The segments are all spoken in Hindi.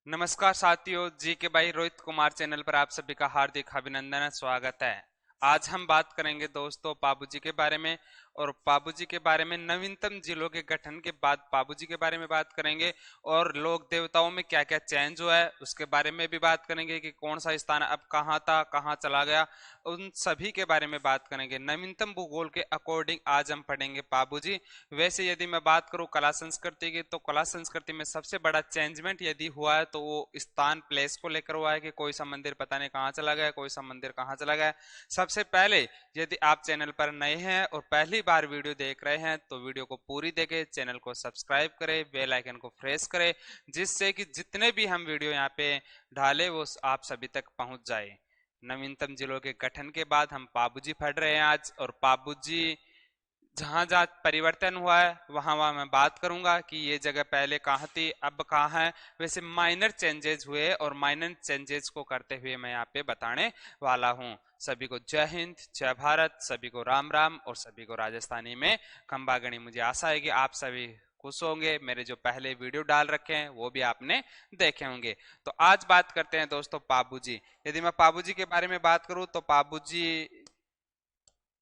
नमस्कार साथियों, जी के भाई रोहित कुमार चैनल पर आप सभी का हार्दिक अभिनंदन स्वागत है। आज हम बात करेंगे दोस्तों पाबूजी के बारे में, और पाबूजी के बारे में नवीनतम जिलों के गठन के बाद पाबूजी के बारे में बात करेंगे, और लोक देवताओं में क्या क्या चेंज हुआ है उसके बारे में भी बात करेंगे कि कौन सा स्थान अब कहाँ था, कहाँ चला गया, उन सभी के बारे में बात करेंगे। नवीनतम भूगोल के अकॉर्डिंग आज हम पढ़ेंगे पाबूजी। वैसे यदि मैं बात करूं कला संस्कृति की, तो कला संस्कृति में सबसे बड़ा चेंजमेंट यदि हुआ है तो वो स्थान प्लेस को लेकर हुआ है कि कोई सा मंदिर पता नहीं कहाँ चला गया, कोई सा मंदिर कहाँ चला गया। सबसे पहले यदि आप चैनल पर नए हैं और पहली बार वीडियो देख रहे हैं तो वीडियो को पूरी देखें, चैनल को सब्सक्राइब करें, बेल आइकन को प्रेस करें, जिससे कि जितने भी हम वीडियो यहाँ पे डाले वो आप सभी तक पहुंच जाए। नवीनतम जिलों के गठन के बाद हम पाबूजी पढ़ रहे हैं आज, और पाबूजी जहां जहां परिवर्तन हुआ है वहां वहां मैं बात करूंगा कि ये जगह पहले कहाँ थी, अब कहाँ है। वैसे माइनर चेंजेस हुए और माइनर चेंजेस को करते हुए मैं यहाँ पे बताने वाला हूँ। सभी को जय हिंद, जय भारत, सभी को राम राम, और सभी को राजस्थानी में खंबागणी। मुझे आशा है कि आप सभी खुश होंगे। मेरे जो पहले वीडियो डाल रखे हैं वो भी आपने देखे होंगे। तो आज बात करते हैं दोस्तों पाबूजी। यदि मैं पाबूजी के बारे में बात करूं तो पाबूजी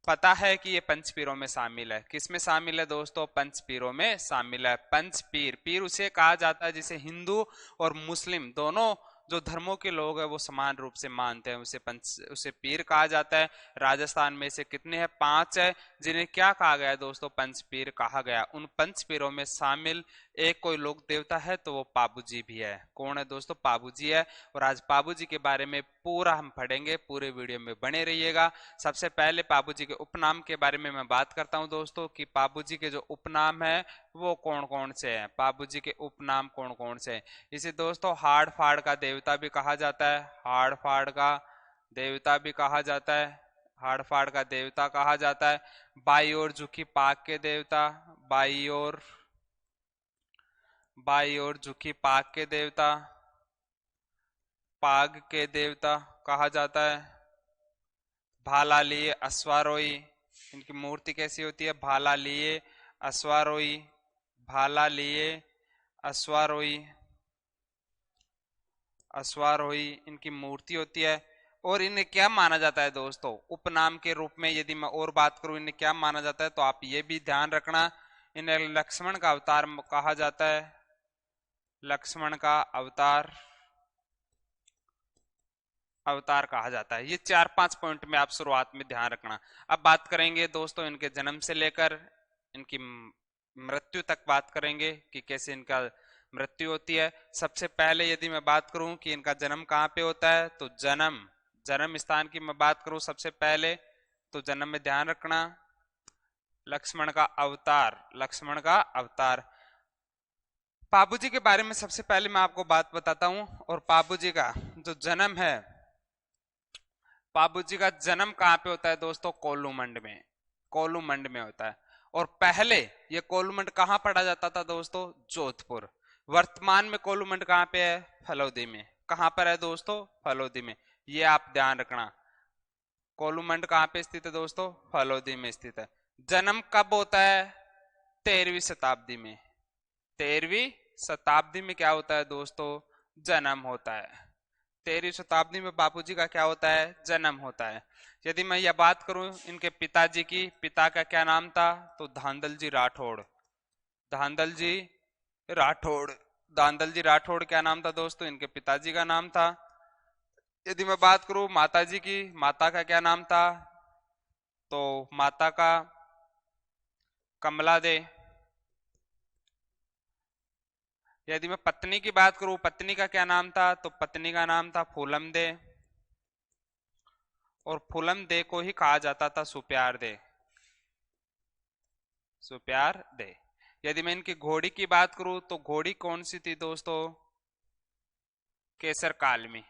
पता है कि ये पंचपीरों में शामिल है। किसमें शामिल है दोस्तों? पंचपीरों में शामिल है। पंचपीर, पीर उसे कहा जाता है जिसे हिंदू और मुस्लिम दोनों जो धर्मों के लोग हैं वो समान रूप से मानते हैं, उसे पीर कहा जाता है। राजस्थान में से कितने हैं? 5 है, जिन्हें क्या कहा गया है दोस्तों? पंचपीर कहा गया। उन पंचपीरों में शामिल एक कोई लोक देवता है तो वो पाबूजी भी है। कौन है दोस्तों? पाबूजी है। और आज पाबूजी के बारे में पूरा हम पढ़ेंगे, पूरे वीडियो में बने रहिएगा। सबसे पहले पाबूजी के उपनाम के बारे में मैं बात करता हूं दोस्तों कि पाबूजी के जो उपनाम है वो कौन कौन से हैं। पाबूजी के उपनाम कौन कौन से हैं? इसे दोस्तों हाड़ फाड़ का देवता भी कहा जाता है। हाड़ फाड़ का देवता भी कहा जाता है। हाड़ फाड़ का देवता कहा जाता है। बाई ओर झुकी पाक के देवता, बाई ओर झुकी पाक के देवता, पाग के देवता कहा जाता है। भाला लिए अश्वारोही, इनकी मूर्ति कैसी होती है? भाला लिए अश्वारोही, भाला लिए अश्वारोही, अश्वारोही इनकी मूर्ति होती है। और इन्हें क्या माना जाता है दोस्तों उपनाम के रूप में? यदि मैं और बात करूं इन्हें क्या माना जाता है तो आप ये भी ध्यान रखना, इन्हें लक्ष्मण का अवतार कहा जाता है। लक्ष्मण का अवतार अवतार कहा जाता है। ये 4-5 पॉइंट में आप शुरुआत में ध्यान रखना। अब बात करेंगे दोस्तों इनके जन्म से लेकर इनकी मृत्यु तक बात करेंगे कि कैसे इनका मृत्यु होती है। सबसे पहले यदि मैं बात करूं कि इनका जन्म कहाँ पे होता है तो जन्म जन्म स्थान की मैं बात करूं सबसे पहले, तो जन्म में ध्यान रखना लक्ष्मण का अवतार, लक्ष्मण का अवतार। पाबूजी के बारे में सबसे पहले मैं आपको बात बताता हूं, और पाबूजी का जो जन्म है, पाबूजी का जन्म कहाँ पे होता है दोस्तों? कोलूमंड में, कोलूमंड में होता है। और पहले ये कोलूमंड कहाँ पढ़ा जाता था दोस्तों? जोधपुर। वर्तमान में कोलूमंड कहाँ पे है? फलौदी में। कहाँ पर है दोस्तों? फलौदी में। ये आप ध्यान रखना। कोलूमंड कहाँ पे स्थित है दोस्तों? फलौदी में स्थित है। जन्म कब होता है? 13वीं शताब्दी में। 13वीं शताब्दी में क्या होता है दोस्तों? जन्म होता है। 13वीं शताब्दी में बापूजी का क्या होता है? जन्म होता है। यदि मैं यह बात करूं इनके पिताजी की, पिता का क्या नाम था? तो धांधल जी राठौड़। धांधल जी राठौड़, धांधल जी राठौड़ क्या नाम था दोस्तों? इनके पिताजी का नाम था। यदि मैं बात करूं माता जी की, माता का क्या नाम था? तो माता का कमला दे। यदि मैं पत्नी की बात करूं, पत्नी का क्या नाम था? तो पत्नी का नाम था फूलम दे, और फूलम दे को ही कहा जाता था सुप्यार दे, सुप्यार दे। यदि मैं इनकी घोड़ी की बात करूं तो घोड़ी कौन सी थी दोस्तों? केसर कालमी,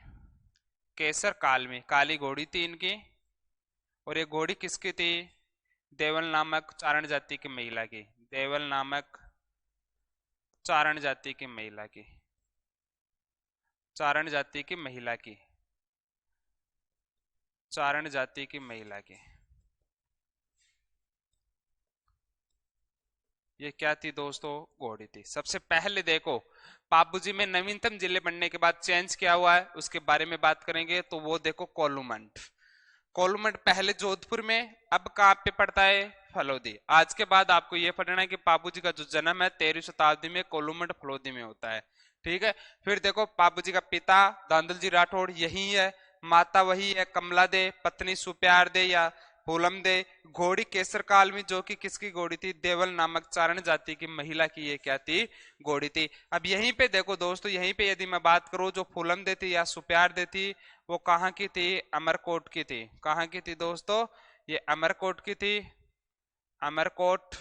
केसर कालमी काली घोड़ी थी इनकी। और ये घोड़ी किसकी थी? देवल नामक चारण जाति की महिला की, देवल नामक चारण जाति की महिला की, चारण जाति की महिला की, चारण जाति की महिला की। ये क्या थी दोस्तों? घोड़ी थी। सबसे पहले देखो पाबूजी में नवीनतम जिले बनने के बाद चेंज क्या हुआ है उसके बारे में बात करेंगे। तो वो देखो कोलूमंड। कोलूमंड पहले जोधपुर में, अब कहाँ पे पड़ता है? फलोदी। आज के बाद आपको ये पढ़ना है कि पाबूजी का जो जन्म है 13वीं शताब्दी में कोलूमंड फलोदी में होता है। ठीक है। फिर देखो पाबूजी का पिता धांधल जी राठौड़ यही है, माता वही है कमला दे, पत्नी सुप्यार दे या फूलम दे। घोड़ी केसर काल में जो कि किसकी घोड़ी थी? देवल नामक चारण जाति की महिला की ये क्या थी? घोड़ी थी। अब यहीं पे देखो दोस्तों, यहीं पे यदि मैं बात करूं जो फूलम दे थी या सुप्यार दे थी वो कहाँ की थी? अमरकोट की थी। कहाँ की थी दोस्तों? ये अमरकोट की थी। अमरकोट।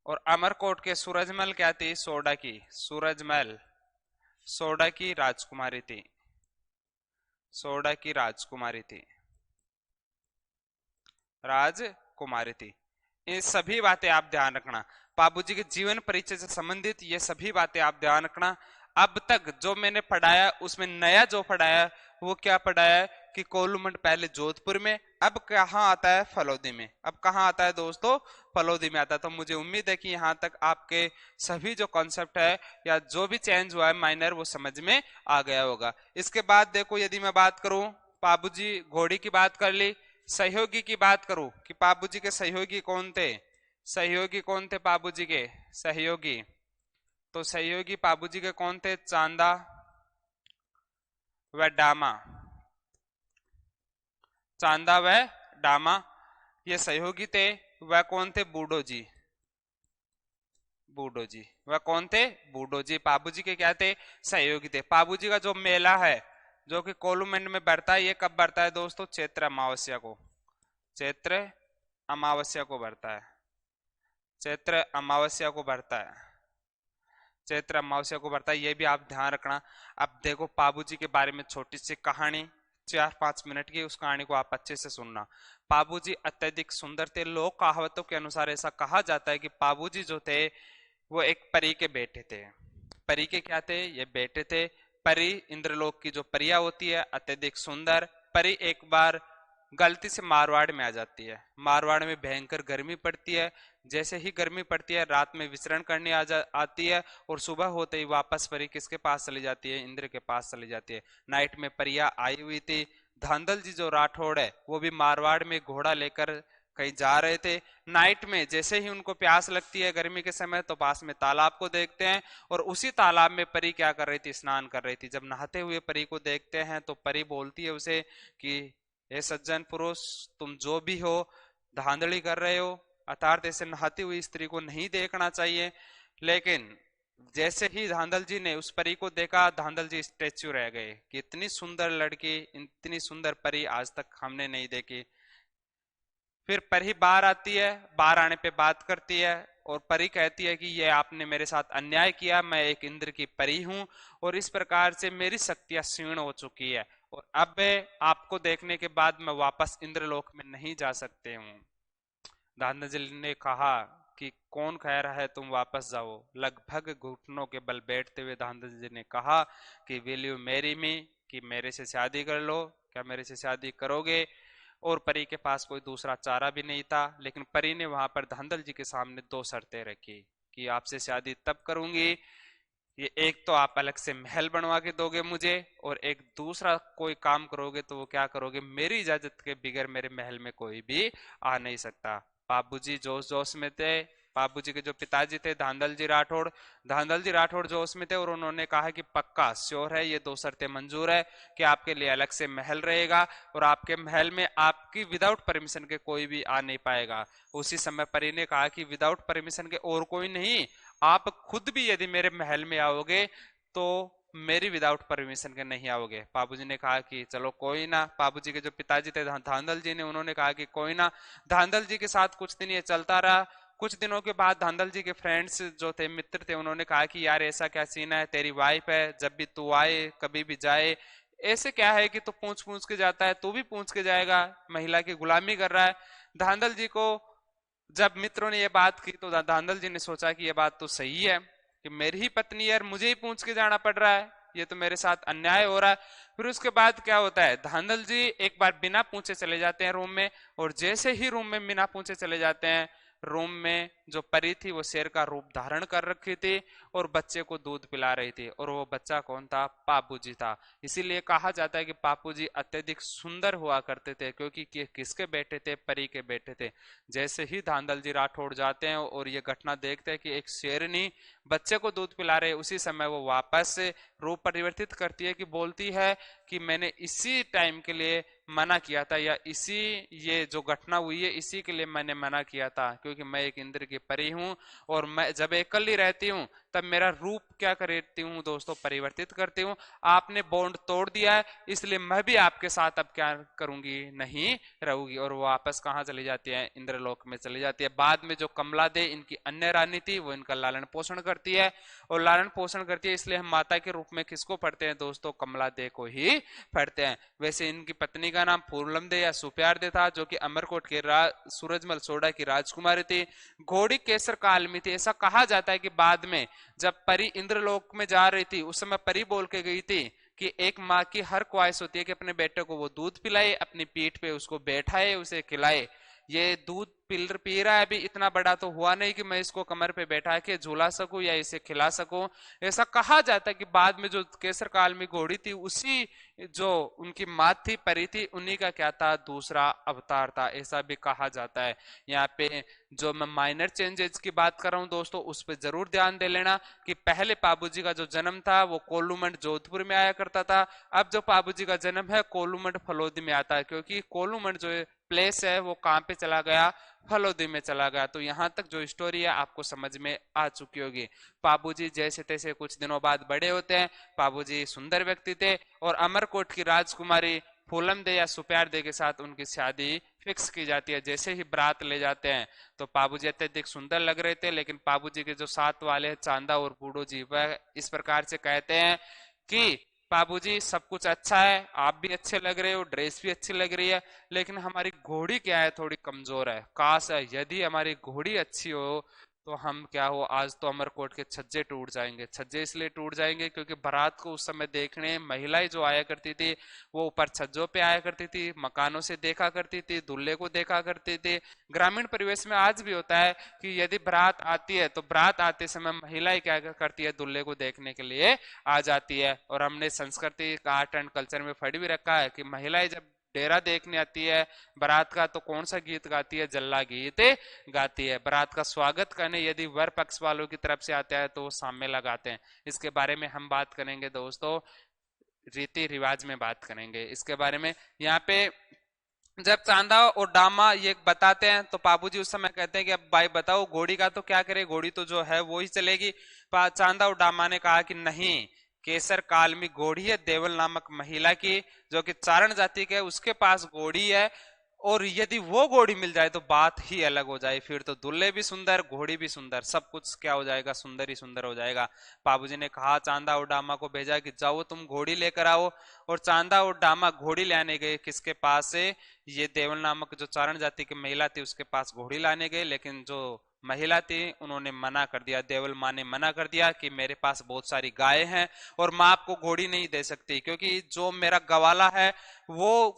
और अमरकोट के सूरजमल क्या थी? सोडा की। सूरजमल सोडा की राजकुमारी थी। सोडा की राजकुमारी थी। राजकुमारी थी। ये सभी बातें आप ध्यान रखना। बाबूजी के जीवन परिचय से संबंधित ये सभी बातें आप ध्यान रखना। अब तक जो मैंने पढ़ाया उसमें नया जो पढ़ाया वो क्या पढ़ाया है कि कोलूमंड पहले जोधपुर में, अब कहाँ आता है? फलोदी में। अब कहाँ आता है दोस्तों? फलोदी में आता है। तो मुझे उम्मीद है कि यहाँ तक आपके सभी जो कॉन्सेप्ट है या जो भी चेंज हुआ है माइनर वो समझ में आ गया होगा। इसके बाद देखो यदि मैं बात करूं, बाबूजी घोड़ी की बात कर ली, सहयोगी की बात करूं कि बाबूजी के सहयोगी कौन थे? सहयोगी कौन थे बाबूजी के? सहयोगी। तो सहयोगी बाबूजी के कौन थे? चांदा व डामा। चांदा व डामा ये सहयोगी थे। वह कौन थे? बूढ़ो जी। बूढ़ो जी। वह कौन थे? बूढ़ो जी। बाबूजी के क्या थे? सहयोगी थे। बाबूजी का जो मेला है जो कि कोलूमंड में बढ़ता है, ये कब बढ़ता है दोस्तों? चैत्र अमावस्या को। चैत्र अमावस्या को बढ़ता है। चैत्र अमावस्या को बढ़ता है। चैत्र अमावस्या को बढ़ता है, ये भी आप ध्यान रखना। अब देखो बाबूजी के बारे में छोटी सी कहानी 4-5 मिनट की, उस कहानी को आप अच्छे से सुनना। बाबूजी अत्यधिक सुंदर थे। लोक कहावतों के अनुसार ऐसा कहा जाता है कि बाबूजी जो थे वो एक परी के बेटे थे। परी के क्या थे? ये बेटे थे। परी इंद्रलोक की जो परिया होती है अत्यधिक सुंदर। परी एक बार गलती से मारवाड़ में आ जाती है। मारवाड़ में भयंकर गर्मी पड़ती है। जैसे ही गर्मी पड़ती है रात में विचरण करने आती है और सुबह होते ही वापस परी किसके पास चली जाती है? इंद्र के पास चली जाती है। नाइट में परिया आई हुई थी। धांधल जी जो राठौड़ है वो भी मारवाड़ में घोड़ा लेकर कहीं जा रहे थे। नाइट में जैसे ही उनको प्यास लगती है गर्मी के समय तो पास में तालाब को देखते हैं और उसी तालाब में परी क्या कर रही थी? स्नान कर रही थी। जब नहाते हुए परी को देखते हैं तो परी बोलती है उसे कि हे सज्जन पुरुष, तुम जो भी हो धांधली कर रहे हो, अर्थात ऐसे नहाती हुई स्त्री को नहीं देखना चाहिए। लेकिन जैसे ही धांधल जी ने उस परी को देखा धांधल जी स्टेच्यू रह गए कि इतनी सुंदर लड़की, इतनी सुंदर परी आज तक हमने नहीं देखी। फिर परी बाहर आती है। बाहर आने पे बात करती है और परी कहती है कि ये आपने मेरे साथ अन्याय किया, मैं एक इंद्र की परी हूं और इस प्रकार से मेरी शक्तियां क्षीण हो चुकी है और अब आपको देखने के बाद मैं वापस इंद्रलोक में नहीं जा सकते हूँ। धांधल ने कहा कि कौन कह रहा है तुम वापस जाओ? लगभग घुटनों के बल बैठते हुए धांधल जी ने कहा कि विल यू मैरी मी, कि मेरे से शादी कर लो, क्या मेरे से शादी करोगे? और परी के पास कोई दूसरा चारा भी नहीं था। लेकिन परी ने वहां पर धांधल जी के सामने 2 शर्तें रखी कि आपसे शादी तब करूंगी, ये एक तो आप अलग से महल बनवा के दोगे मुझे और एक दूसरा कोई काम करोगे तो वो क्या करोगे? मेरी इजाजत के बगैर मेरे महल में कोई भी आ नहीं सकता। बाबूजी जोश जोश में थे। बाबूजी के जो पिताजी थे धांधल जी राठौड़, धांधल जी राठौड़ जोश में थे और उन्होंने कहा कि पक्का श्योर है, ये 2 शर्तें मंजूर है कि आपके लिए अलग से महल रहेगा और आपके महल में आपकी विदाउट परमिशन के कोई भी आ नहीं पाएगा। उसी समय परी ने कहा कि विदाउट परमिशन के और कोई नहीं, आप खुद भी यदि मेरे महल में आओगे तो मेरी विदाउट परमिशन के नहीं आओगे। बाबूजी ने कहा कि चलो कोई ना। बाबूजी के जो पिताजी थे धांधल जी ने, उन्होंने कहा कि कोई ना। धांधल जी के साथ कुछ दिन ये चलता रहा। कुछ दिनों के बाद धांधल जी के फ्रेंड्स जो थे, मित्र थे, उन्होंने कहा कि यार ऐसा क्या सीन है, तेरी वाइफ है, जब भी तू आए कभी भी जाए ऐसे क्या है कि तू पूछ पूछ के जाता है, तू भी पूछ के जाएगा, महिला की गुलामी कर रहा है। धांधल जी को जब मित्रों ने ये बात की तो धांधल जी ने सोचा कि ये बात तो सही है कि मेरी ही पत्नी यार मुझे ही पूछ के जाना पड़ रहा है, ये तो मेरे साथ अन्याय हो रहा है। फिर उसके बाद क्या होता है, धांधल जी एक बार बिना पूछे चले जाते हैं रूम में और जैसे ही रूम में बिना पूछे चले जाते हैं रूम में जो परी थी वो शेर का रूप धारण कर रखी थी और बच्चे को दूध पिला रही थी, और वो बच्चा कौन था? पापूजी था। इसीलिए कहा जाता है कि पापूजी अत्यधिक सुंदर हुआ करते थे, क्योंकि किसके बेटे थे? परी के बेटे थे। जैसे ही धांधल जी राठौड़ जाते हैं और ये घटना देखते हैं कि एक शेरनी बच्चे को दूध पिला रहे, उसी समय वो वापस रूप परिवर्तित करती है कि बोलती है कि मैंने इसी टाइम के लिए मना किया था, या इसी ये जो घटना हुई है इसी के लिए मैंने मना किया था, क्योंकि मैं एक इंद्र की परी हूं और मैं जब अकेली रहती हूं तब मेरा रूप क्या करती हूँ दोस्तों? परिवर्तित करती हूँ। आपने बॉन्ड तोड़ दिया है, इसलिए मैं भी आपके साथ अब क्या करूंगी? नहीं रहूंगी। और वो वापस कहाँ चली जाती है? इंद्रलोक में चली जाती है। बाद में जो कमला दे इनकी अन्य रानी थी, वो इनका लालन पोषण करती है, और लालन पोषण करती है, इसलिए हम माता के रूप में किसको पढ़ते हैं दोस्तों? कमला दे को ही पढ़ते हैं। वैसे इनकी पत्नी का नाम पूर्णम दे या सुप्यार दे था, जो कि अमरकोट के सूरजमल सोडा की राजकुमारी थी। घोड़ी केसर काल में थी। ऐसा कहा जाता है कि बाद में जब परी इंद्रलोक में जा रही थी, उस समय परी बोल के गई थी कि एक माँ की हर ख्वाहिश होती है कि अपने बेटे को वो दूध पिलाए, अपनी पीठ पे उसको बैठाए, उसे खिलाए। ये दूध पी रहा है, अभी इतना बड़ा तो हुआ नहीं कि मैं इसको कमर पे बैठा के झूला सकूं या इसे खिला सकूं। ऐसा कहा जाता है कि बाद में जो केसर काल में घोड़ी थी, उसी जो उनकी माँ थी, परी थी, उन्हीं का क्या था? दूसरा अवतार था, ऐसा भी कहा जाता है। यहाँ पे जो मैं माइनर चेंजेस की बात कर रहा हूँ दोस्तों, उस पर जरूर ध्यान दे लेना कि पहले पाबूजी का जो जन्म था वो कोलूमंड जोधपुर में आया करता था। अब जो पाबूजी का जन्म है कोलूमंड फलोदी में आता है, क्योंकि कोलूमंड जो प्लेस है वो कहाँ पे चला गया? फलोदी में चला गया। तो यहाँ तक जो स्टोरी है आपको समझ में आ चुकी होगी। पाबूजी जैसे तैसे कुछ दिनों बाद बड़े होते हैं। पाबूजी सुंदर व्यक्ति थे और अमरकोट की राजकुमारी फूलम दे या सुप्यार दे के साथ उनकी शादी फिक्स की जाती है। जैसे ही बारात ले जाते हैं तो पाबूजी अत्यधिक सुंदर लग रहे थे, लेकिन पाबूजी के जो साथ वाले हैं चांदा और बूढ़ो जी, वह इस प्रकार से कहते हैं कि बाबूजी सब कुछ अच्छा है, आप भी अच्छे लग रहे हो, ड्रेस भी अच्छी लग रही है, लेकिन हमारी घोड़ी क्या है? थोड़ी कमजोर है। काश है यदि हमारी घोड़ी अच्छी हो तो हम क्या हो, आज तो अमरकोट के छज्जे टूट जाएंगे। छज्जे इसलिए टूट जाएंगे क्योंकि बारात को उस समय देखने महिलाएं जो आया करती थी वो ऊपर छज्जों पे आया करती थी, मकानों से देखा करती थी, दूल्हे को देखा करती थी। ग्रामीण परिवेश में आज भी होता है कि यदि बारात आती है तो बारात आते समय महिलाएं क्या करती है? दूल्हे को देखने के लिए आ जाती है। और हमने संस्कृति आर्ट एंड कल्चर में पढ़ भी रखा है कि महिलाएं जब डेरा देखने आती है बारात का तो कौन सा गीत गाती है? जल्ला गीत गाती है। बारात का स्वागत करने यदि वर पक्ष वालों की तरफ से आता है तो वो सामने लगाते हैं। इसके बारे में हम बात करेंगे दोस्तों, रीति रिवाज में बात करेंगे इसके बारे में। यहाँ पे जब चांदा और डामा ये बताते हैं तो पाबूजी उस समय कहते हैं कि अब भाई बताओ घोड़ी का तो क्या करे, घोड़ी तो जो है वो ही चलेगी। चांदा और डामा ने कहा कि नहीं, केसर काल में घोड़ी है देवल नामक महिला की, जो कि चारण जाति के, उसके पास घोड़ी है, और यदि वो घोड़ी मिल जाए तो बात ही अलग हो जाए। फिर तो दूल्हे भी सुंदर, घोड़ी भी सुंदर, सब कुछ क्या हो जाएगा? सुंदर ही सुंदर हो जाएगा। बाबूजी ने कहा, चांदा और डामा को भेजा कि जाओ तुम घोड़ी लेकर आओ। और चांदा और डामा घोड़ी लाने गए। किसके पास से? ये देवल नामक जो चारण जाति की महिला थी उसके पास घोड़ी लाने गए, लेकिन जो महिला थी उन्होंने मना कर दिया। देवल माँ ने मना कर दिया कि मेरे पास बहुत सारी गाय हैं और माँ आपको घोड़ी नहीं दे सकती, क्योंकि जो मेरा गवाला है वो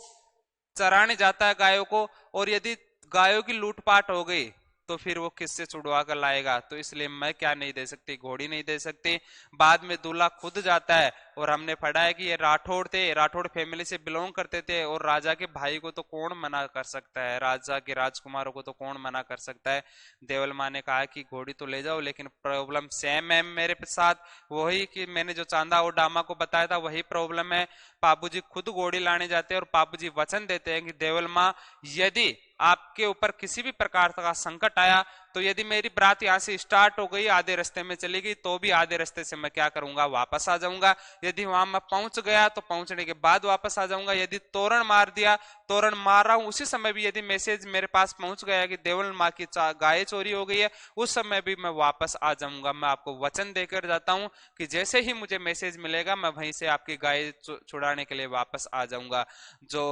चराने जाता है गायों को, और यदि गायों की लूटपाट हो गई तो फिर वो किससे छुड़वा कर लाएगा? तो इसलिए मैं क्या नहीं दे सकती? घोड़ी नहीं दे सकती। बाद में दूल्हा खुद जाता है, और हमने पढ़ा है कि ये राठौड़ थे, राठौड़ फैमिली से बिलोंग करते थे, और राजा के भाई को तो कौन मना कर सकता है? राजा के राजकुमारों को तो कौन मना कर सकता है? देवल माँ ने कहा कि घोड़ी तो ले जाओ, लेकिन प्रॉब्लम सेम है मेरे साथ, वही कि मैंने जो चांदा और डामा को बताया था वही प्रॉब्लम है। पाबूजी खुद घोड़ी लाने जाते हैं और पाबूजी वचन देते हैं कि देवल माँ, यदि आपके ऊपर किसी भी प्रकार का संकट आया तो यदि मेरी बारात यहाँ से स्टार्ट हो गई, आधे रास्ते में चली गई, तो भी आधे रास्ते से मैं क्या करूंगा? वापस आ जाऊंगा। यदि वहां मैं पहुंच गया तो पहुंचने के बाद वापस आ जाऊंगा। यदि तोरण मार दिया, तोरण मार रहा हूं उसी समय भी यदि मैसेज मेरे पास पहुंच गया कि देवल माँ की गाय चोरी हो गई है, उस समय भी मैं वापस आ जाऊंगा। मैं आपको वचन देकर जाता हूं कि जैसे ही मुझे मैसेज मिलेगा मैं वहीं से आपकी गाय छुड़ाने के लिए वापस आ जाऊंगा। जो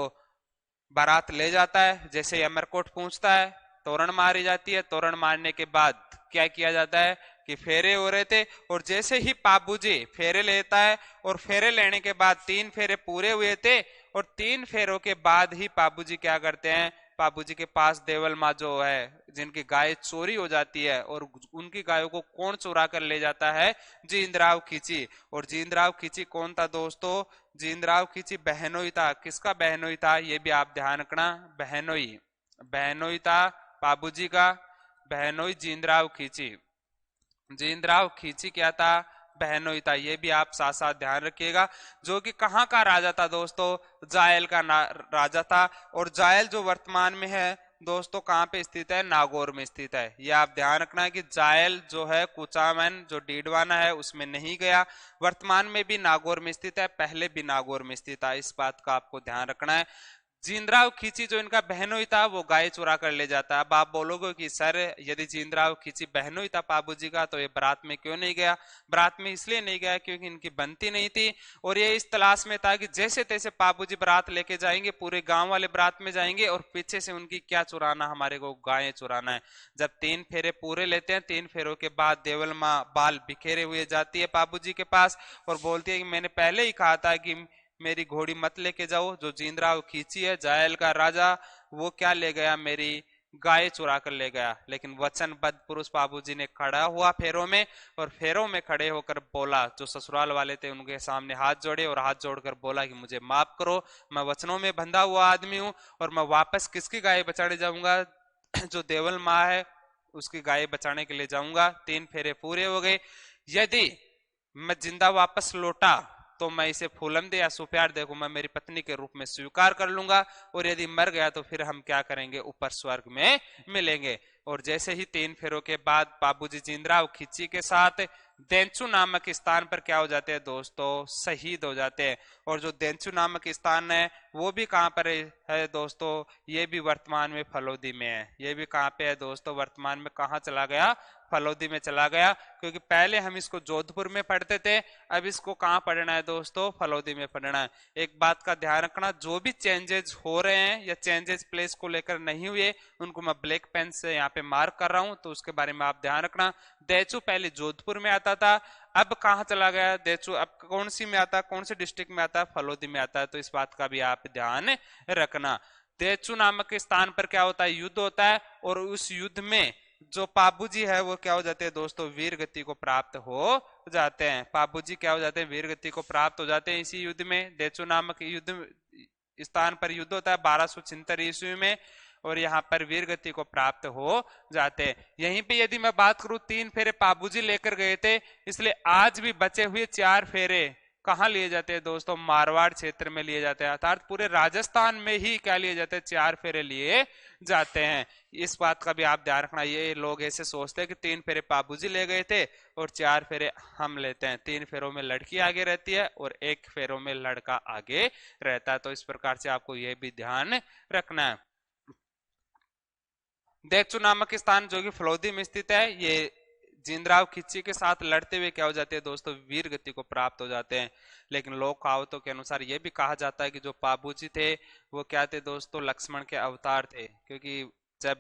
बारात ले जाता है, जैसे अमरकोट पहुंचता है तोरण मारी जाती है। तोरण मारने के बाद क्या किया जाता है कि फेरे हो रहे थे, और जैसे ही पाबूजी फेरे लेता है, और फेरे लेने के बाद 3 फेरे पूरे हुए थे, और 3 फेरों के बाद ही पाबूजी क्या करते हैं? पाबू जी के पास देवल माँ जो है जिनकी गाय चोरी हो जाती है, और उनकी गायों को कौन चुरा कर ले जाता है? जींदराव खींची। और जींदराव खींची कौन था दोस्तों? जींदराव खींची बहनोई था। किसका बहनोई था? ये भी आप ध्यान रखना, बहनोई, बहनोई था पाबू जी का, बहनोई जींदराव खींची। जींदराव खींची क्या था? बहनोई था। ये भी आप साथ साथ ध्यान रखिएगा। जो कि कहाँ का राजा था दोस्तों? जायल का राजा था। और जायल जो वर्तमान में है दोस्तों कहाँ पे स्थित है? नागौर में स्थित है। ये आप ध्यान रखना है कि जायल जो है कुचामन जो डीडवाना है उसमें नहीं गया, वर्तमान में भी नागौर में स्थित है, पहले भी नागौर में स्थित था। इस बात का आपको ध्यान रखना है। जींदराव खींची जो इनका बहनोई था वो गाय चुरा कर ले जाता है। अब आप बोलोगे कि सर यदि जींदराव खींची बहनोई था पाबू जी का तो ये बारात में क्यों नहीं गया? बारात में इसलिए नहीं गया क्योंकि इनकी बनती नहीं थी, और ये इस तलाश में था कि जैसे तैसे पाबू जी बारात लेके जाएंगे, पूरे गांव वाले बारात में जाएंगे और पीछे से उनकी क्या चुराना, हमारे को गायें चुराना है। जब 3 फेरे पूरे लेते हैं, 3 फेरों के बाद देवल माँ बाल बिखेरे हुए जाती है पाबू जी के पास और बोलती है कि मैंने पहले ही कहा था कि मेरी घोड़ी मत लेके जाओ। जो जींदराव खींची है जायल का राजा, वो क्या ले गया? मेरी गाय चुरा कर ले गया। लेकिन वचनबद्ध पुरुष बाबू जी ने खड़ा हुआ फेरों में, और फेरों में खड़े होकर बोला, जो ससुराल वाले थे उनके सामने हाथ जोड़े और हाथ जोड़कर बोला कि मुझे माफ करो, मैं वचनों में बंधा हुआ आदमी हूं और मैं वापस किसकी गाय बचाने जाऊंगा? जो देवल माँ है उसकी गाय बचाने के लिए जाऊंगा। 3 फेरे पूरे हो गए। यदि मैं जिंदा वापस लौटा तो मैं इसे फूलम दे या सुप्यार दे को मैं मेरी पत्नी के रूप में स्वीकार कर लूंगा, और यदि मर गया तो फिर हम क्या करेंगे? ऊपर स्वर्ग में मिलेंगे। और जैसे ही 3 फेरों के बाद बाबूजी जींदराव खिच्ची के साथ देंचू नामक स्थान पर क्या हो जाते हैं दोस्तों? शहीद हो जाते हैं। और जो देंचू नामक स्थान है वो भी कहाँ पर है दोस्तों? ये भी वर्तमान में फलोदी में है। ये भी कहाँ पे है दोस्तों? वर्तमान में कहाँ चला गया? फलोदी में चला गया। क्योंकि पहले हम इसको जोधपुर में पढ़ते थे, अब इसको कहाँ पढ़ना है दोस्तों? फलोदी में पढ़ना है। एक बात का ध्यान रखना, जो भी चेंजेस हो रहे हैं या चेंजेस प्लेस को लेकर नहीं हुए उनको मैं ब्लैक पेन से यहाँ पे मार्क कर रहा हूं, तो उसके बारे में आप ध्यान रखना। देचू पहले जोधपुर में आता था, अब कहाँ चला गया देचू? अब कौन सी में आता है, कौन से डिस्ट्रिक्ट में आता है? फलोदी में आता है। तो इस बात का भी आप ध्यान रखना। देचू नामक स्थान पर क्या होता है? युद्ध होता है, और उस युद्ध में जो पाबूजी है वो क्या हो जाते हैं दोस्तों? वीर गति को प्राप्त हो जाते हैं। पाबूजी क्या हो जाते हैं? वीर गति को प्राप्त हो जाते हैं इसी युद्ध में। देचू नामक युद्ध स्थान पर युद्ध होता है 1276 ईस्वी में, और यहाँ पर वीर गति को प्राप्त हो जाते हैं। यहीं पे यदि मैं बात करूं, 3 फेरे पाबूजी लेकर गए थे, इसलिए आज भी बचे हुए 4 फेरे कहाँ लिए जाते हैं दोस्तों? मारवाड़ क्षेत्र में लिए जाते हैं। अर्थात पूरे राजस्थान में ही क्या लिए जाते हैं? 4 फेरे लिए जाते हैं। इस बात का भी आप ध्यान रखना। ये लोग ऐसे सोचते हैं कि 3 फेरे बाबूजी ले गए थे और 4 फेरे हम लेते हैं। 3 फेरों में लड़की आगे रहती है और 1 फेरों में लड़का आगे रहता है। तो इस प्रकार से आपको यह भी ध्यान रखना है। देचू नामक स्थान जो कि फलोदी में स्थित है, ये जींदराव खिच्ची के साथ लड़ते हुए क्या हो जाते हैं दोस्तों? वीर गति को प्राप्त हो जाते हैं। लेकिन लोक कहावतों के अनुसार यह भी कहा जाता है कि जो पाबूजी थे वो क्या थे दोस्तों? लक्ष्मण के अवतार थे। क्योंकि जब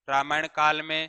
रामायण काल में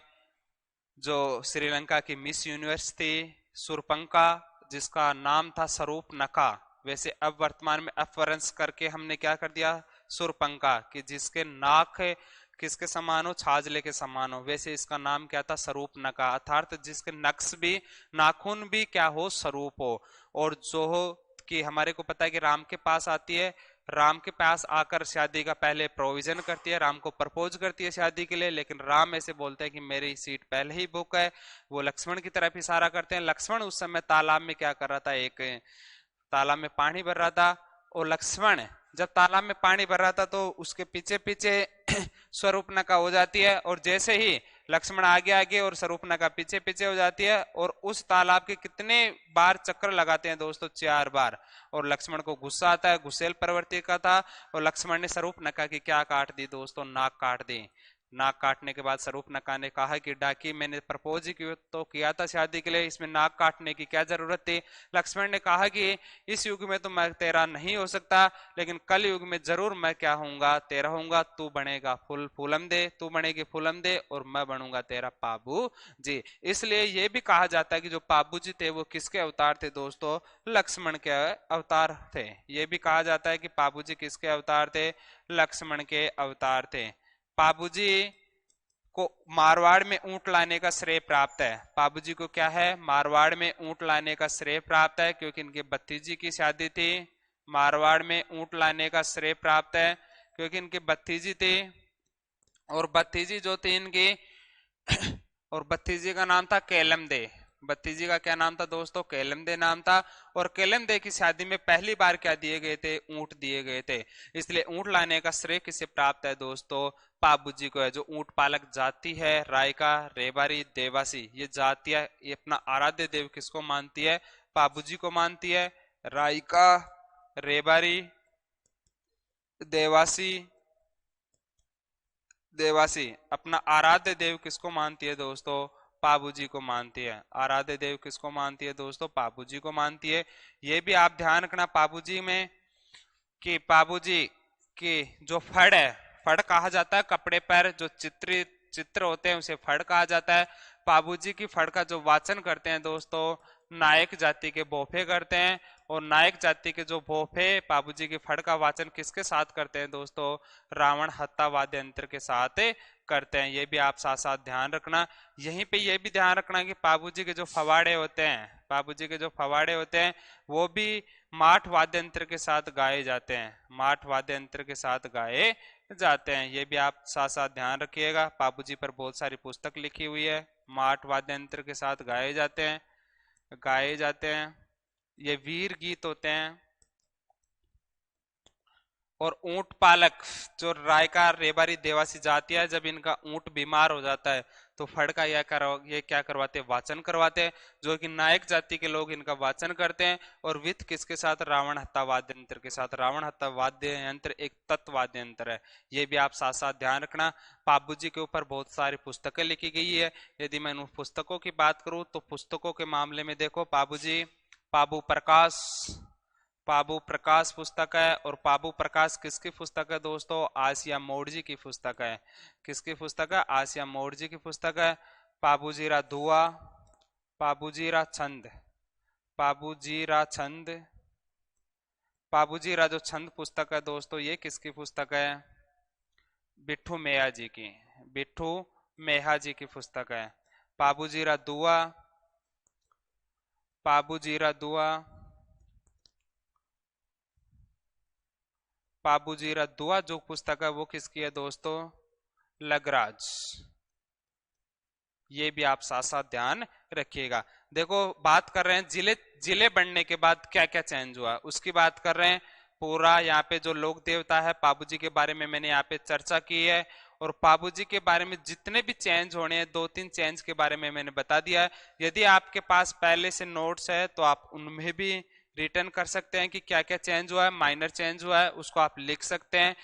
जो श्रीलंका की मिस यूनिवर्स थी सुरपंका, जिसका नाम था स्वरूपनखा, वैसे अब वर्तमान में अपभ्रंश करके हमने क्या कर दिया? सुरपंका, कि जिसके नाक किसके समान हो? छाजले के समान हो। वैसे इसका नाम क्या था? स्वरूपनखा, अर्थात जिसके नक्श भी, नाखून भी क्या हो? स्वरूप हो। और जो हो कि हमारे को पता है कि राम के पास आती है, राम के पास आकर शादी का पहले प्रोविजन करती है, राम को प्रपोज करती है शादी के लिए, लेकिन राम ऐसे बोलते हैं कि मेरी सीट पहले ही बुक है। वो लक्ष्मण की तरफ इशारा करते हैं। लक्ष्मण उस समय तालाब में क्या कर रहा था? एक तालाब में पानी भर रहा था, और लक्ष्मण जब तालाब में पानी भर रहा था तो उसके पीछे पीछे स्वरूपनखा हो जाती है, और जैसे ही लक्ष्मण आगे आगे और स्वरूपनखा पीछे पीछे हो जाती है, और उस तालाब के कितने बार चक्कर लगाते हैं दोस्तों? 4 बार। और लक्ष्मण को गुस्सा आता है, गुस्सेल प्रवृत्ति का था, और लक्ष्मण ने स्वरूपनखा की क्या काट दी दोस्तों? नाक काट दी। नाक काटने के बाद स्वरूपनखा ने कहा कि डाकी, मैंने प्रपोज तो किया था शादी के लिए, इसमें नाक काटने की क्या जरूरत थी? लक्ष्मण ने कहा कि इस युग में तो मैं तेरा नहीं हो सकता, लेकिन कल युग में जरूर मैं क्या होऊंगा? तेरा होऊंगा। तू बनेगा फूलम दे, तू बनेगी फूलम दे, और मैं बनूंगा तेरा पाबू जी। इसलिए ये भी कहा जाता है कि जो पाबू जी थे वो किसके अवतार थे दोस्तों? लक्ष्मण के अवतार थे। ये भी कहा जाता है कि पाबू जी किसके अवतार थे? लक्ष्मण के अवतार थे। पाबूजी को मारवाड़ में ऊंट लाने का श्रेय प्राप्त है। पाबूजी को क्या है, मारवाड़ में ऊंट लाने का श्रेय प्राप्त है, क्योंकि इनके भतीजी की शादी थी। मारवाड़ में ऊंट लाने का श्रेय प्राप्त है क्योंकि इनके भतीजी थी, और भतीजी जो थी इनकी और भतीजी का नाम था केलम दे। भतीजी का क्या नाम था दोस्तों, केलम दे नाम था। और केलम दे की शादी में पहली बार क्या दिए गए थे, ऊंट दिए गए थे। इसलिए ऊंट लाने का श्रेय किसे प्राप्त है दोस्तों, पाबूजी को है। जो ऊंट पालक जाति है रायका, रेबारी, देवासी, ये जातियां ये अपना आराध्य देव किसको मानती है, पाबूजी को मानती है। रायका, रेबारी, देवासी देवासी अपना आराध्य देव किसको मानती है दोस्तों, पाबूजी को मानती है। आराध्य देव किसको मानती है दोस्तों, पाबूजी को मानती है। ये भी आप ध्यान रखना पाबूजी में कि पाबूजी की जो फड़ है, फड़ कहा जाता है कपड़े पर जो चित्र होते हैं उसे फड़ कहा जाता है। पाबूजी की फड़ का जो वाचन करते हैं दोस्तों नायक जाति के भोफे करते हैं, और नायक जाति के जो भोफे पाबूजी की फड़ का वाचन किसके साथ करते हैं दोस्तों, रावण हत्ता वाद्य यंत्र के साथ करते हैं। ये भी आप साथ साथ ध्यान रखना। यहीं पे ये भी ध्यान रखना कि पाबूजी के जो फवाड़े होते हैं, पाबूजी के जो फवाड़े होते हैं वो भी माठ वाद्य यंत्र के साथ गाए जाते हैं, माठ वाद्य यंत्र के साथ गाए जाते हैं। ये भी आप साथ साथ ध्यान रखिएगा। पाबूजी पर बहुत सारी पुस्तक लिखी हुई है, माठ वाद्य यंत्र के साथ गाए जाते हैं, गाए जाते हैं। ये वीर गीत होते हैं। और ऊंट पालक जो रायका, रेबारी, देवासी जाति है, जब इनका ऊंट बीमार हो जाता है तो फड़ का ये क्या करवाते हैं, वाचन करवाते हैं, जो कि नायक जाति के लोग इनका वाचन करते हैं। और विथ किसके साथ, रावण हत्ता वाद्य यंत्र के साथ। रावण हत्ता वाद्य यंत्र एक तत्व वाद्य यंत्र है। ये भी आप साथ साथ ध्यान रखना। पाबूजी के ऊपर बहुत सारी पुस्तकें लिखी गई है। यदि मैं उन पुस्तकों की बात करूं तो पुस्तकों के मामले में देखो पाबूजी, पाबू प्रकाश, पाबू प्रकाश पुस्तक है। और पाबू प्रकाश किसकी पुस्तक है दोस्तों, आसिया मोड़जी की पुस्तक है। किसकी पुस्तक है, आसिया मोड़जी की पुस्तक है। पाबूजीरा दुआ, पाबूजीरा छंद, पाबूजीरा छंद, पाबूजीरा जो छंद पुस्तक है दोस्तों ये किसकी पुस्तक है, बिट्ठू मेहा जी की, बिट्ठू मेहा जी की पुस्तक है। पाबूजीरा दुआ, पाबूजीरा दुआ, पाबूजीरा दुआ जो पुस्तक है वो किसकी है दोस्तों, लगराज। ये भी आप साथ साथ ध्यान रखिएगा। देखो बात कर रहे हैं जिले, जिले बनने के बाद क्या क्या चेंज हुआ उसकी बात कर रहे हैं। पूरा यहाँ पे जो लोक देवता है पाबूजी के बारे में मैंने यहाँ पे चर्चा की है, और पाबूजी के बारे में जितने भी चेंज होने हैं, 2-3 चेंज के बारे में मैंने बता दिया है। यदि आपके पास पहले से नोट्स है तो आप उनमें भी रिटर्न कर सकते हैं कि क्या क्या चेंज हुआ है, माइनर चेंज हुआ है उसको आप लिख सकते हैं।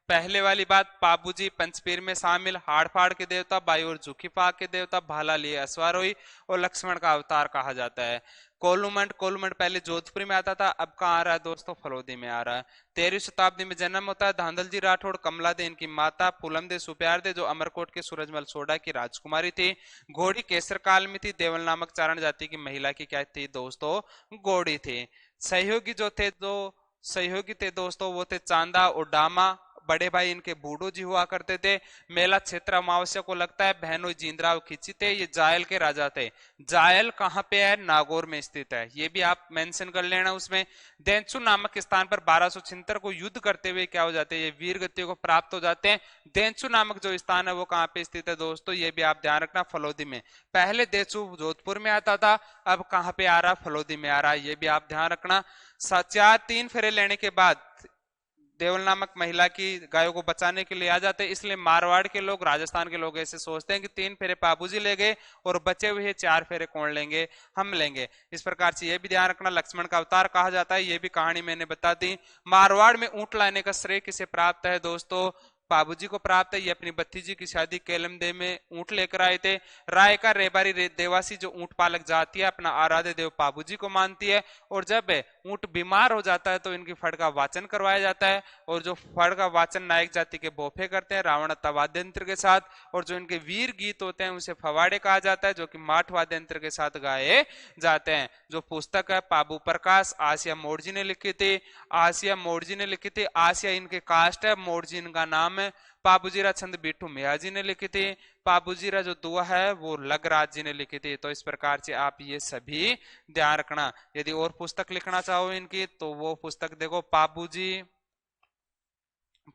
पहले वाली बात, पाबूजी पंचपीर में शामिल, हाड़ फाड़ के देवता, बाई और झुकीफा के देवता, भाला लिए अश्वारोही और लक्ष्मण का अवतार कहा जाता है। कोलूमंड, कोलूमंड पहले जोधपुर में आता था, अब कहाँ आ रहा है दोस्तों, फलोदी में आ रहा है। 13वीं शताब्दी में जन्म होता है धांधल जी राठौड़, कमला दे इनकी माता, फूलम दे सुप्यार दे जो अमरकोट के सूरजमल सोडा की राजकुमारी थी। घोड़ी केसर काल में थी, देवल नामक चारण जाति की महिला की क्या थी दोस्तों, घोड़ी थी। सहयोगी जो थे, दो सहयोगी थे दोस्तों वो थे चांदा और डामा, बड़े भाई इनके बूढ़ो जी हुआ करते थे। मेला क्षेत्र अमावस्या को लगता है, बहनोई जींद्राव खींची थे, ये जायल के राजा थे। जायल कहाँ पे है, नागौर में स्थित है, ये भी आप मेंशन कर लेना उसमें। देंचु नामक स्थान पर 1276 को युद्ध करते हुए क्या हो जाते हैं, ये वीर गतियों को प्राप्त हो जाते हैं। देंचु नामक जो स्थान है वो कहाँ पे स्थित है दोस्तों, ये भी आप ध्यान रखना, फलोदी में। पहले देंचु जोधपुर में आता था, अब कहाँ पे आ रहा, फलोदी में आ रहा है, ये भी आप ध्यान रखना। 3 फेरे लेने के बाद देवल नामक महिला की गायों को बचाने के लिए आ जाते हैं, इसलिए मारवाड़ के लोग, राजस्थान के लोग ऐसे सोचते हैं कि 3 फेरे पाबूजी ले गए और बचे हुए 4 फेरे कौन लेंगे, हम लेंगे। इस प्रकार से ये भी ध्यान रखना। लक्ष्मण का अवतार कहा जाता है, ये भी कहानी मैंने बता दी। मारवाड़ में ऊंट लाने का श्रेय किसे प्राप्त है दोस्तों, पाबूजी को प्राप्त है। ये अपनी भतीजी की शादी केलम दे में ऊंट लेकर आए थे। राय का रेबारी देवासी जो ऊंट पालक जाति है अपना आराध्य देव पाबूजी को मानती है, और जब ऊंट बीमार हो जाता है तो इनकी फड़ का वाचन करवाया जाता है, और जो फड़ का वाचन नायक जाति के बोफे करते हैं रावण वाद्य यंत्र के साथ, और जो इनके वीर गीत होते हैं उसे फवाड़े कहा जाता है, जो कि माठ वाद्य यंत्र के साथ गाए जाते हैं। जो पुस्तक है पाबू प्रकाश, आसिया मोड़जी ने लिखी थी, आसिया मोड़जी ने लिखी थी। आसिया इनके कास्ट है, मोड़जी इनका नाम में पाबूजीरा छंद बिट्टू मिया जी ने लिखी थी। पाबूजीरा जो दुआ है वो लगराज जी ने लिखी थी। तो इस प्रकार से आप ये सभी ध्यान रखना। यदि और पुस्तक लिखना चाहो इनकी तो वो पुस्तक देखो,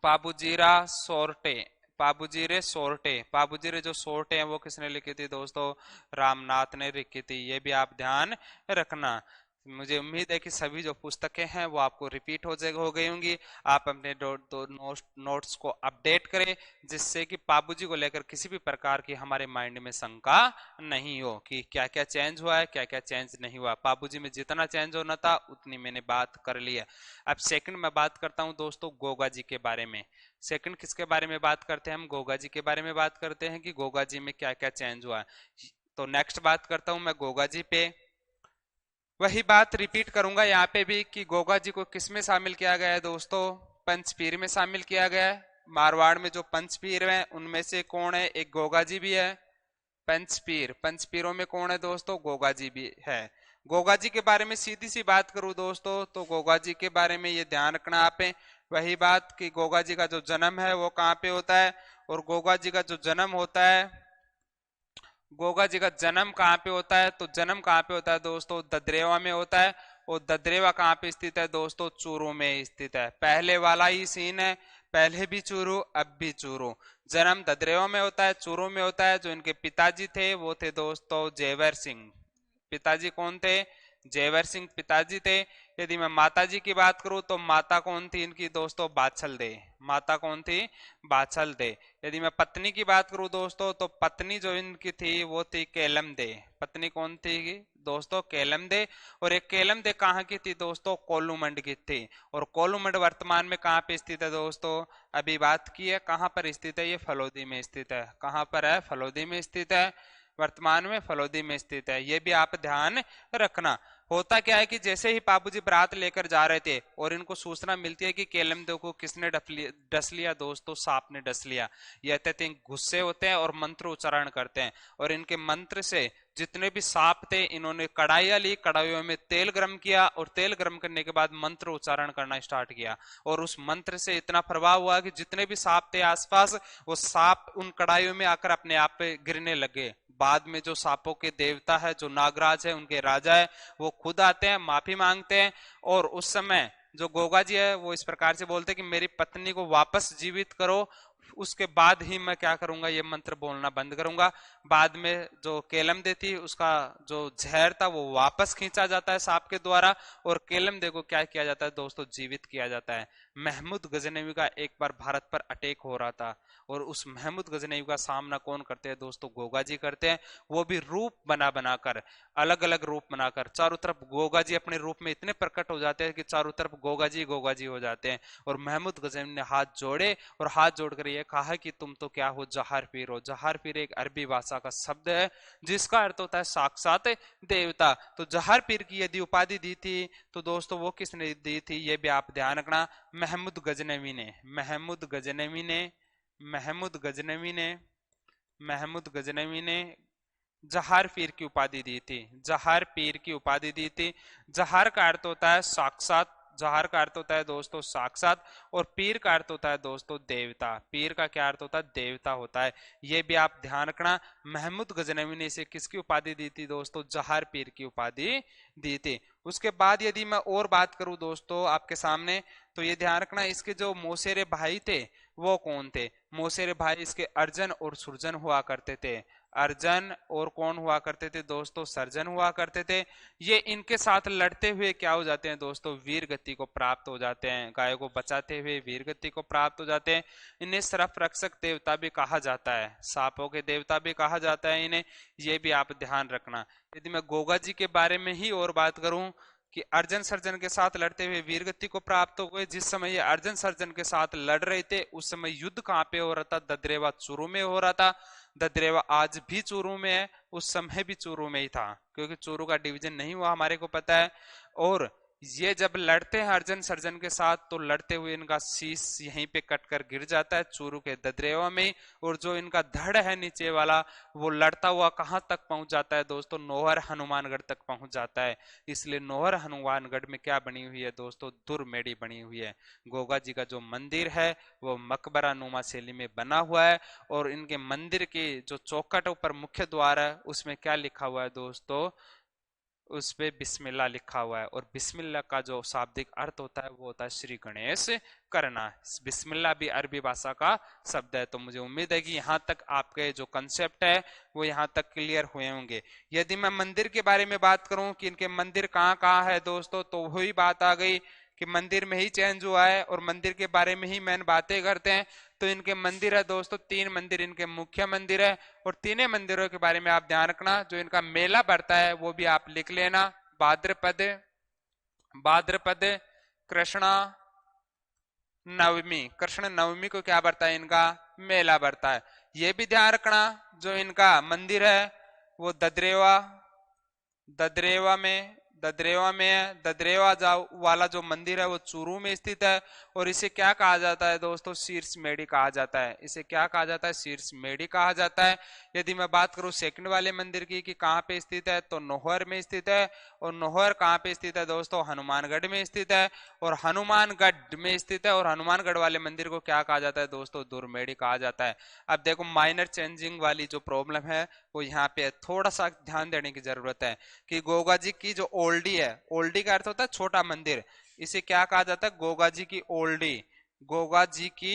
पाबूजीरा सोरटे, पाबूजीरे सोरटे, पाबूजीरे जो सोरटे हैं वो किसने लिखी थी दोस्तों? रामनाथ ने लिखी थी। ये भी आप ध्यान रखना। मुझे उम्मीद है कि सभी जो पुस्तकें हैं वो आपको रिपीट हो गई होंगी। आप अपने नोट्स को अपडेट करें, जिससे कि पाबूजी को लेकर किसी भी प्रकार की हमारे माइंड में शंका नहीं हो कि क्या क्या चेंज हुआ है, क्या क्या चेंज नहीं हुआ। पाबूजी में जितना चेंज होना था उतनी मैंने बात कर ली है। अब सेकंड में बात करता हूं दोस्तों गोगा जी के बारे में। सेकंड किसके बारे में बात करते हैं? हम गोगा जी के बारे में बात करते हैं कि गोगा जी में क्या क्या चेंज हुआ है। तो नेक्स्ट बात करता हूं मैं गोगा जी पे। वही बात रिपीट करूंगा यहाँ पे भी कि गोगा जी को किस में शामिल किया गया है दोस्तों? पंचपीर में शामिल किया गया है। मारवाड़ में जो पंचपीर हैं उनमें से कौन है? एक गोगा जी भी है। पंचपीरों में कौन है दोस्तों? गोगा जी भी है। गोगा जी के बारे में सीधी सी बात करूं दोस्तों तो गोगा जी के बारे में ये ध्यान रखना आप। वही बात कि गोगा जी का जो जन्म है वो कहाँ पे होता है, और गोगा जी का जो जन्म होता है, गोगा जी का जन्म कहाँ पे होता है? तो जन्म कहाँ पे होता है दोस्तों? ददरेवा में होता है। और ददरेवा कहाँ पे स्थित है दोस्तों? चूरू में स्थित है। पहले वाला ही सीन है, पहले भी चूरू अब भी चूरू। जन्म ददरेवा में होता है, चूरू में होता है। जो इनके पिताजी थे वो थे दोस्तों जेवर सिंह। पिताजी कौन थे? जेवर सिंह पिताजी थे। यदि मैं माता जी की बात करूं तो माता कौन थी इनकी दोस्तों? बाछल दे। माता कौन थी? बाछल दे। यदि मैं पत्नी की बात करूं दोस्तों तो पत्नी जो इनकी थी वो थी केलम दे। पत्नी कौन थी दोस्तों? केलम दे। और एक केलम दे कहाँ की थी दोस्तों? कोलूमंड की थी। और कोलूमंड वर्तमान में कहाँ पे स्थित है दोस्तों? अभी बात की है कहाँ पर स्थित है? ये फलोदी में स्थित है। कहाँ पर है? फलोदी में स्थित है। वर्तमान में फलोदी में स्थित है। ये भी आप ध्यान रखना। होता क्या है कि जैसे ही बाबूजी बारात लेकर जा रहे थे और इनको सूचना मिलती है कि केलमदेव को किसने डस लिया दोस्तों? सांप ने डस लिया। ये अत्यधिक गुस्से होते हैं और मंत्र उच्चारण करते हैं, और इनके मंत्र से जितने भी सांप थे इन्होंने कढ़ाइयां ली, कढ़ाइयों में तेल गर्म किया, और तेल गर्म करने के बाद मंत्र उच्चारण करना स्टार्ट किया। और उस मंत्र से इतना प्रभाव हुआ कि जितने भी सांप थे आसपास, वो सांप उन कढ़ाइयों में आकर अपने आप पे गिरने लगे। बाद में जो सांपों के देवता है, जो नागराज है, उनके राजा है, वो खुद आते हैं, माफी मांगते हैं। और उस समय जो गोगा जी है वो इस प्रकार से बोलते हैं कि मेरी पत्नी को वापस जीवित करो, उसके बाद ही मैं क्या करूंगा? ये मंत्र बोलना बंद करूंगा। बाद में जो केलम दे थी उसका जो जहर था वो वापस खींचा जाता है सांप के द्वारा, और केलम दे को क्या किया जाता है दोस्तों? जीवित किया जाता है। महमूद गजनवी का एक बार भारत पर अटैक हो रहा था, और उस महमूद गजनवी का सामना कौन करते हैं दोस्तों? गोगा जी करते हैं। वो भी रूप बना बनाकर, अलग अलग रूप बनाकर, चारों तरफ गोगा जी अपने रूप में इतने प्रकट हो जाते हैं कि चारों तरफ गोगा जी हो जाते हैं। और महमूद गजनवी ने हाथ जोड़े और हाथ जोड़कर ये कहा कि तुम तो क्या हो? जहार पीर हो। जहार पीर एक अरबी भाषा का शब्द है जिसका अर्थ होता है साक्षात देवता। तो जहार पीर की यदि उपाधि दी थी तो दोस्तों वो किसने दी थी? ये भी आप ध्यान रखना। महमूद गजनवी ने। महमूद गजनवी ने। महमूद गजनवी ने। महमूद गजनवी ने जहार पीर की उपाधि दी थी। जहार पीर की उपाधि दी थी। जहार का अर्थ होता है साक्षात। जहार का अर्थ होता है दोस्तों साक्षात, और पीर का अर्थ होता है दोस्तों देवता। पीर का क्या अर्थ होता है? देवता होता है। ये भी आप ध्यान रखना। महमूद गजनवी ने इसे किसकी उपाधि दी थी दोस्तों? जहार पीर की उपाधि दी थी। उसके बाद यदि मैं और बात करूं दोस्तों आपके सामने, तो ये ध्यान रखना इसके जो मौसेरे भाई थे वो कौन थे? मौसेरे भाई इसके अर्जन और सुरजन हुआ करते थे। अर्जन और कौन हुआ करते थे दोस्तों? सर्जन हुआ करते थे। ये इनके साथ लड़ते हुए क्या हो जाते हैं दोस्तों? वीर गति को प्राप्त हो जाते हैं। गायों को बचाते हुए वीर गति को प्राप्त हो जाते हैं। इन्हें सरफ रक्षक देवता भी कहा जाता है, सांपों के देवता भी कहा जाता है इन्हें। ये भी आप ध्यान रखना। यदि मैं गोगा जी के बारे में ही और बात करूं कि अर्जन सर्जन के साथ लड़ते हुए वीरगति को प्राप्त हो गए। जिस समय ये अर्जन सर्जन के साथ लड़ रहे थे उस समय युद्ध कहाँ पे हो रहा था? ददरेवा चूरू में हो रहा था। ददरेवा आज भी चूरू में है, उस समय भी चूरू में ही था, क्योंकि चूरू का डिवीजन नहीं हुआ हमारे को पता है। और ये जब लड़ते हैं अर्जुन सर्जन के साथ तो लड़ते हुए इनका शीश यहीं पे कट कर गिर जाता है चूरू के ददरेवा में। और जो इनका धड़ है नीचे वाला वो लड़ता हुआ कहां तक पहुंच जाता है दोस्तों, नौहर हनुमानगढ़ तक पहुंच जाता है। इसलिए नौहर हनुमानगढ़ में क्या बनी हुई है दोस्तों, दुर्मेड़ी बनी हुई है। गोगा जी का जो मंदिर है वो मकबरा नुमा शैली में बना हुआ है। और इनके मंदिर के जो चौखट ऊपर मुख्य द्वार है उसमें क्या लिखा हुआ है दोस्तों, उस पे बिस्मिल्लाह लिखा हुआ है। और बिस्मिल्लाह का जो शाब्दिक अर्थ होता है वो होता है श्री गणेश करना। बिस्मिल्लाह भी अरबी भाषा का शब्द है। तो मुझे उम्मीद है कि यहाँ तक आपके जो कंसेप्ट है वो यहाँ तक क्लियर हुए होंगे। यदि मैं मंदिर के बारे में बात करूं कि इनके मंदिर कहाँ कहाँ है दोस्तों, तो वही बात आ गई कि मंदिर में ही चेंज हुआ है और मंदिर के बारे में ही मैंने बातें करते हैं। तो इनके मंदिर है दोस्तों, 3 मंदिर इनके मुख्य मंदिर है। और तीनों मंदिरों के बारे में आप ध्यान रखना। जो इनका मेला बढ़ता है वो भी आप लिख लेना, भाद्रपद भाद्रपद कृष्णा नवमी। कृष्ण नवमी को क्या बढ़ता है, इनका मेला बढ़ता है। ये भी ध्यान रखना जो इनका मंदिर है वो ददरेवा ददरेवा में ददरेवा में है। ददरेवा वाला जो मंदिर है वो चूरू में स्थित है। और इसे क्या कहा जाता है दोस्तों, शीर्ष मेढ़ी कहा जाता है। इसे क्या कहा जाता है, शीर्ष मेढ़ी कहा जाता है। यदि मैं बात करूं सेकंड वाले मंदिर की कि कहाँ पे स्थित है, तो नौहर में स्थित है। और नौहर कहाँ पे स्थित है दोस्तों, हनुमानगढ़ में स्थित है। और हनुमानगढ़ में स्थित है। और हनुमानगढ़ वाले मंदिर को क्या कहा जाता है दोस्तों, दुर्मेढ़ी कहा जाता है। अब देखो माइनर चेंजिंग वाली जो प्रॉब्लम है वो यहाँ पे थोड़ा सा ध्यान देने की जरूरत है कि गोगा जी की जो ओल्डी है, ओल्डी का अर्थ होता है छोटा मंदिर, इसे क्या कहा जाता है, गोगा जी की ओल्डी। गोगा जी की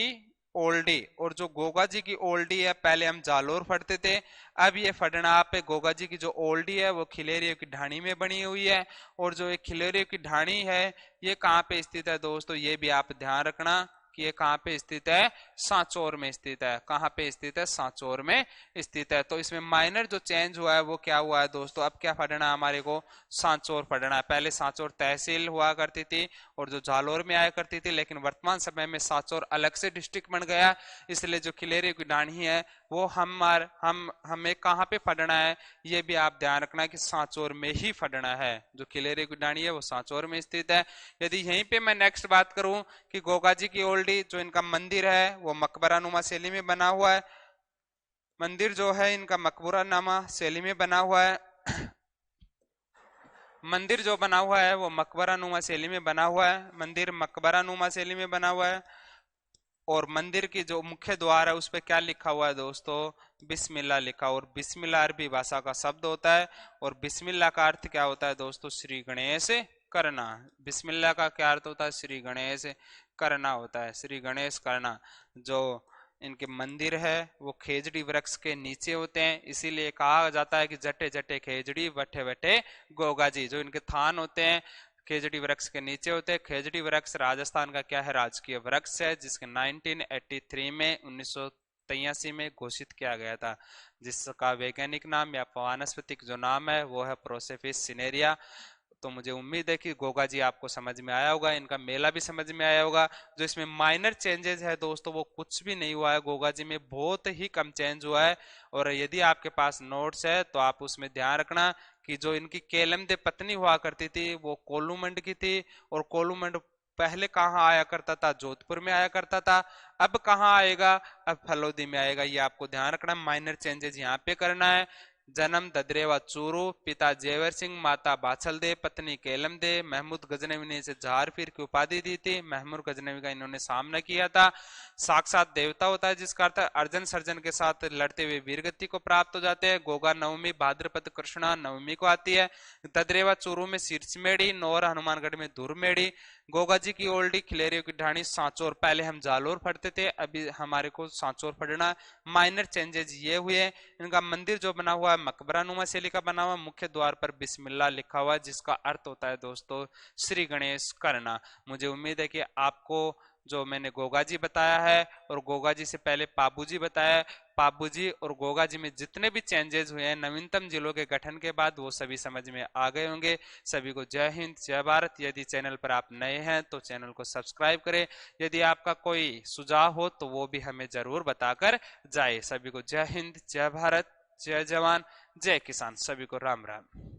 ओल्डी। और जो गोगा जी की ओल्डी है पहले हम जालोर फटते थे, अब ये फटना पे गोगा जी की जो ओल्डी है वो खिलेरियों की ढाणी में बनी हुई है। और जो एक खिलेरियों की ढाणी है ये कहाँ पे स्थित है दोस्तों, ये भी आप ध्यान रखना कि ये कहाँ पे स्थित है, सांचौर में स्थित है। कहाँ पे स्थित है, सांचौर में स्थित है। तो इसमें माइनर जो चेंज हुआ है वो क्या हुआ है दोस्तों, अब क्या पढ़ना है हमारे को, सांचौर पढ़ना है। पहले सांचौर तहसील हुआ करती थी और जो जालोर में आया करती थी, लेकिन वर्तमान समय में सांचौर अलग से डिस्ट्रिक्ट बन गया। इसलिए जो खिलेरी की ढाणी है वो हमें कहाँ पे पढ़ना है, ये भी आप ध्यान रखना कि सांचौर में ही पढ़ना है। जो खिलेरी की ढाणी है वो सांचौर में स्थित है। यदि यहीं पे मैं नेक्स्ट बात करूं कि गोगा जी की ओल्डी जो इनका मंदिर है वो मकबरा नुमा शैली में बना हुआ है। मंदिर जो है इनका मकबरा नुमा शैली में बना हुआ है। मंदिर जो बना हुआ है वो मकबरा नुमा शैली में बना हुआ है। मंदिर मकबरा नुमा शैली में बना हुआ है। और मंदिर की जो मुख्य द्वार है उस पर क्या लिखा हुआ है दोस्तों, बिस्मिल्लाह लिखा। और बिस्मिल्लाह अरबी भाषा का शब्द होता है। और बिस्मिल्लाह का अर्थ क्या होता है दोस्तों, श्री गणेश करना। बिस्मिल्लाह का क्या अर्थ होता है, श्री गणेश करना होता है, श्री गणेश करना। जो इनके मंदिर है वो खेजड़ी वृक्ष के नीचे होते हैं, इसीलिए कहा जाता है कि जटे जटे खेजड़ी बठे बठे गोगा जी। जो इनके थान होते हैं खेजड़ी वृक्ष के नीचे होते हैं। खेजड़ी वृक्ष राजस्थान का क्या है, राजकीय वृक्ष है, जिसके 1983 में 1983 में घोषित किया गया था, जिसका वैज्ञानिक नाम या वानस्पतिक जो नाम है वो है प्रोसेफिस सिनेरिया। तो मुझे उम्मीद है कि गोगा जी आपको समझ में आया होगा, इनका मेला भी समझ में आया होगा। जो इसमें माइनर चेंजेस है दोस्तों वो कुछ भी नहीं हुआ है, गोगा जी में बहुत ही कम चेंज हुआ है। और यदि आपके पास नोट्स है तो आप उसमें ध्यान रखना कि जो इनकी केलमदे पत्नी हुआ करती थी वो कोलूमंड की थी। और कोलूमंड पहले कहाँ आया करता था, जोधपुर में आया करता था। अब कहाँ आएगा, अब फलोदी में आएगा। ये आपको ध्यान रखना, माइनर चेंजेस यहाँ पे करना है। जन्म ददरेवा चूरू, पिता जेवर सिंह, माता बाछल दे, पत्नी केलम दे। महमूद गजनवी ने इसे झारपीर की उपाधि दी थी। महमूद गजनवी का इन्होंने सामना किया था। साक्षात देवता होता है जिसका अर्थ अर्जुन सर्जन के साथ लड़ते हुए वीरगति को प्राप्त हो जाते हैं। गोगा नवमी भाद्रपद कृष्णा नवमी को आती है। ददरेवा चूरू में शीर्षमेड़ी, नौर हनुमानगढ़ में धुरमेड़ी। गोगा जी की ओल्डी खिलेरियों की ढाणी सांचौर, पहले हम जालोर पढ़ते थे अभी हमारे को सांचौर पढ़ना। माइनर चेंजेस ये हुए। इनका मंदिर जो बना हुआ है मकबरा नुमा शैली का बना हुआ, मुख्य द्वार पर बिस्मिल्लाह लिखा हुआ है, जिसका अर्थ होता है दोस्तों श्री गणेश करना। मुझे उम्मीद है कि आपको जो मैंने गोगा जी बताया है और गोगा जी से पहले पाबू जी बताया है, पाबू जी और गोगा जी में जितने भी चेंजेस हुए हैं नवीनतम जिलों के गठन के बाद वो सभी समझ में आ गए होंगे। सभी को जय हिंद जय भारत। यदि चैनल पर आप नए हैं तो चैनल को सब्सक्राइब करें। यदि आपका कोई सुझाव हो तो वो भी हमें जरूर बताकर जाए। सभी को जय हिंद जय भारत, जय जवान जय किसान, सभी को राम राम।